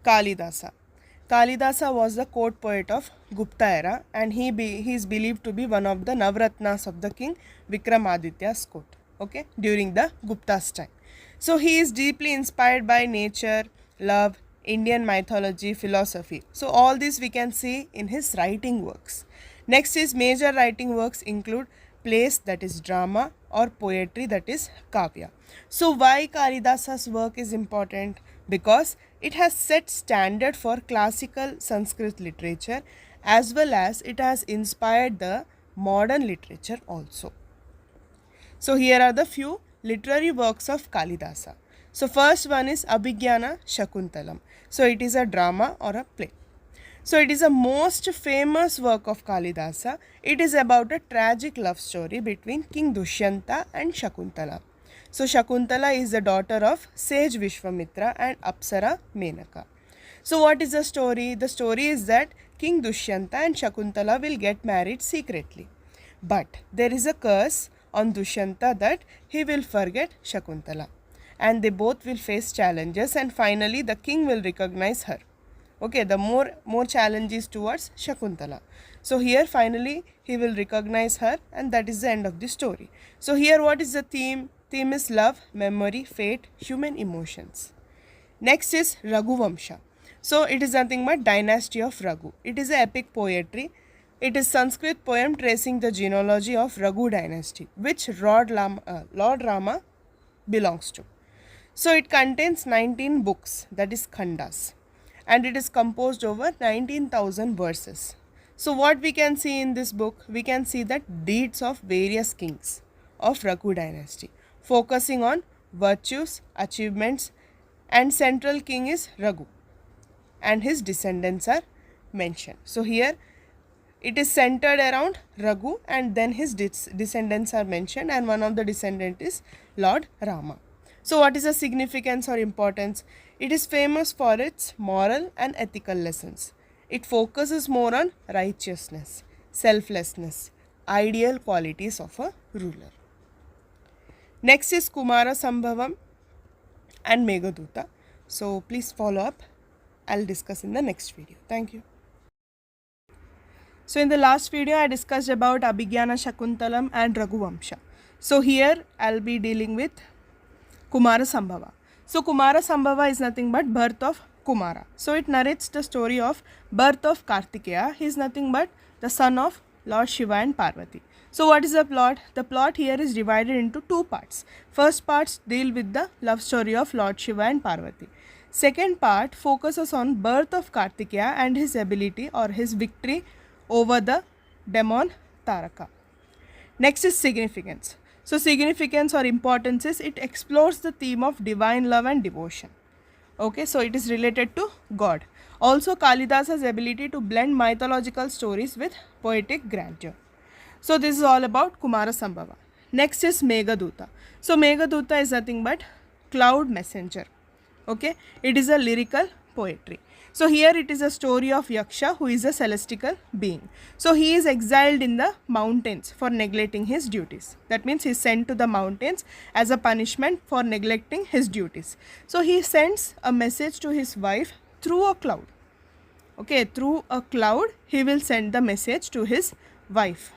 Kalidasa. Kalidasa was the court poet of Gupta era, and he is believed to be one of the Navratnas of the king Vikramaditya's court, okay, during the Gupta's time. So he is deeply inspired by nature, love, Indian mythology, philosophy. So all this we can see in his writing works. Next is major writing works include plays, that is drama, or poetry, that is kavya. So why Kalidasa's work is important? Because it has set standard for classical Sanskrit literature, as well as it has inspired the modern literature also. So here are the few literary works of Kalidasa. So first one is Abhijananashakuntalam. So it is a drama or a play. So it is a most famous work of Kalidasa. It is about a tragic love story between King Dushyanta and Shakuntala. So Shakuntala is the daughter of sage Vishwamitra and Apsara Menaka. So what is the story? The story is that King Dushyanta and Shakuntala will get married secretly. But there is a curse on Dushyanta that he will forget Shakuntala, and they both will face challenges, and finally the king will recognize her. Okay, the more challenges towards Shakuntala. So here finally he will recognize her, and that is the end of the story. So here what is the theme? Theme is love, memory, fate, human emotions. Next is Raghuvamsha. So it is nothing but dynasty of Raghu. It is an epic poetry. It is Sanskrit poem tracing the genealogy of Raghu dynasty, which Lord Rama belongs to. So it contains 19 books, that is khandas, and it is composed over 19,000 verses. So what we can see in this book? We can see that deeds of various kings of Raghu dynasty, focusing on virtues, achievements, and central king is Raghu, and his descendants are mentioned. So here it is centered around Raghu, and then his descendants are mentioned, and one of the descendant is Lord Rama. So what is the significance or importance? It is famous for its moral and ethical lessons. It focuses more on righteousness, selflessness, ideal qualities of a ruler. Next is Kumarasambhava and Meghadhuta. So please follow up. I'll discuss in the next video. Thank you. So in the last video I discussed about Abhijananashakuntalam and Raghuvamsha. So here I'll be dealing with Kumarasambhava. So Kumarasambhava is nothing but birth of Kumara. So it narrates the story of birth of Kartikeya. He is nothing but the son of Lord Shiva and Parvati. So what is the plot? The plot here is divided into two parts. First part deal with the love story of Lord Shiva and Parvati. Second part focuses on birth of Kartikeya and his ability or his victory over the demon Taraka. Next is significance. So significance or importance is it explores the theme of divine love and devotion. Okay, so it is related to God. Also Kalidasa's ability to blend mythological stories with poetic grandeur. So this is all about Kumarasambhava. Next is Meghadhuta. So Meghadhuta is nothing but cloud messenger. Okay, it is a lyrical poetry. So here it is a story of Yaksha, who is a celestial being. So he is exiled in the mountains for neglecting his duties. That means he is sent to the mountains as a punishment for neglecting his duties. So he sends a message to his wife through a cloud. Okay, through a cloud he will send the message to his wife.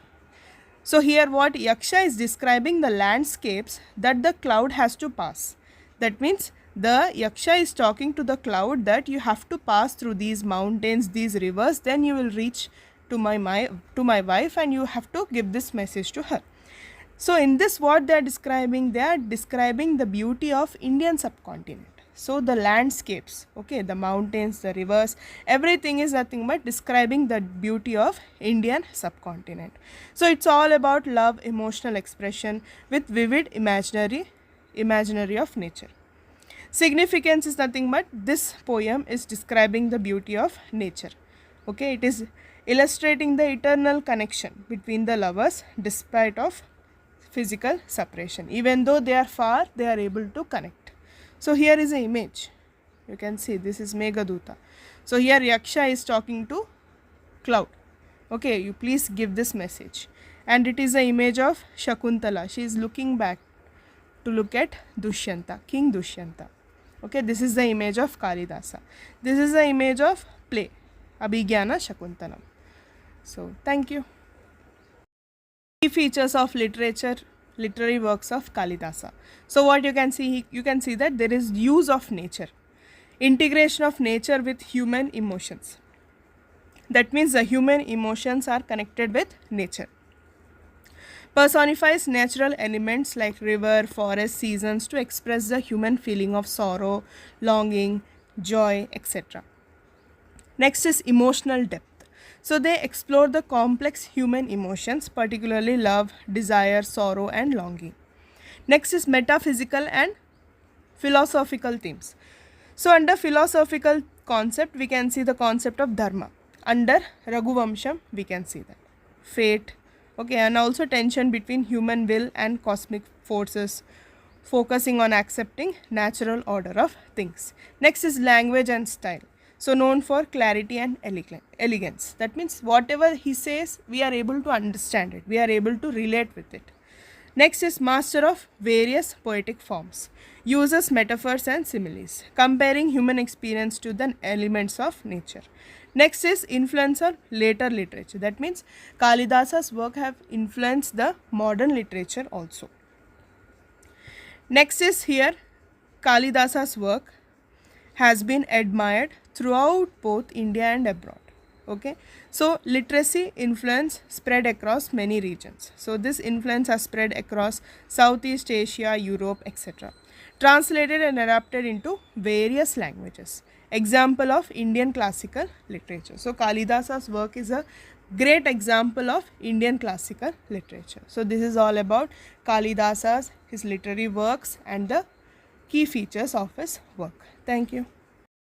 So here what Yaksha is describing the landscapes that the cloud has to pass. That means the Yaksha is talking to the cloud that you have to pass through these mountains, these rivers, then you will reach to my wife, and you have to give this message to her. So in this what they are describing the beauty of Indian subcontinent. So the landscapes, okay, the mountains, the rivers, everything is nothing but describing the beauty of Indian subcontinent. So it's all about love, emotional expression with vivid imaginary of nature. Significance is nothing but this poem is describing the beauty of nature. Okay, it is illustrating the eternal connection between the lovers despite of physical separation. Even though they are far, they are able to connect. So here is an image. You can see this is Meghadhuta. So here Yaksha is talking to cloud. Okay, you please give this message. And it is an image of Shakuntala. She is looking back to look at Dushyanta, King Dushyanta. Okay, this is the image of Kalidasa. This is the image of play, Abhijananashakuntalam. So, thank you. Key features of literary works of Kalidasa. So, what you can see that there is use of nature, integration of nature with human emotions. That means the human emotions are connected with nature. Personifies natural elements like river, forest, seasons to express the human feeling of sorrow, longing, joy, etc. Next is emotional depth. So they explore the complex human emotions, particularly love, desire, sorrow, and longing. Next is metaphysical and philosophical themes. So under philosophical concept, we can see the concept of dharma. Under Raghuvamsha, we can see that fate, okay, and also tension between human will and cosmic forces, focusing on accepting natural order of things. Next is language and style. So known for clarity and elegance. That means whatever he says, we are able to understand it, we are able to relate with it. Next is master of various poetic forms, uses metaphors and similes, comparing human experience to the elements of nature. Next is influence on later literature. That means Kalidasa's work have influenced the modern literature also. Next is here Kalidasa's work has been admired throughout both India and abroad. Okay, so literacy influence spread across many regions. So this influence has spread across Southeast Asia, Europe, etc. Translated and adapted into various languages. Example of Indian classical literature. So Kalidasa's work is a great example of Indian classical literature. So this is all about Kalidasa's, his literary works and the key features of his work. Thank you.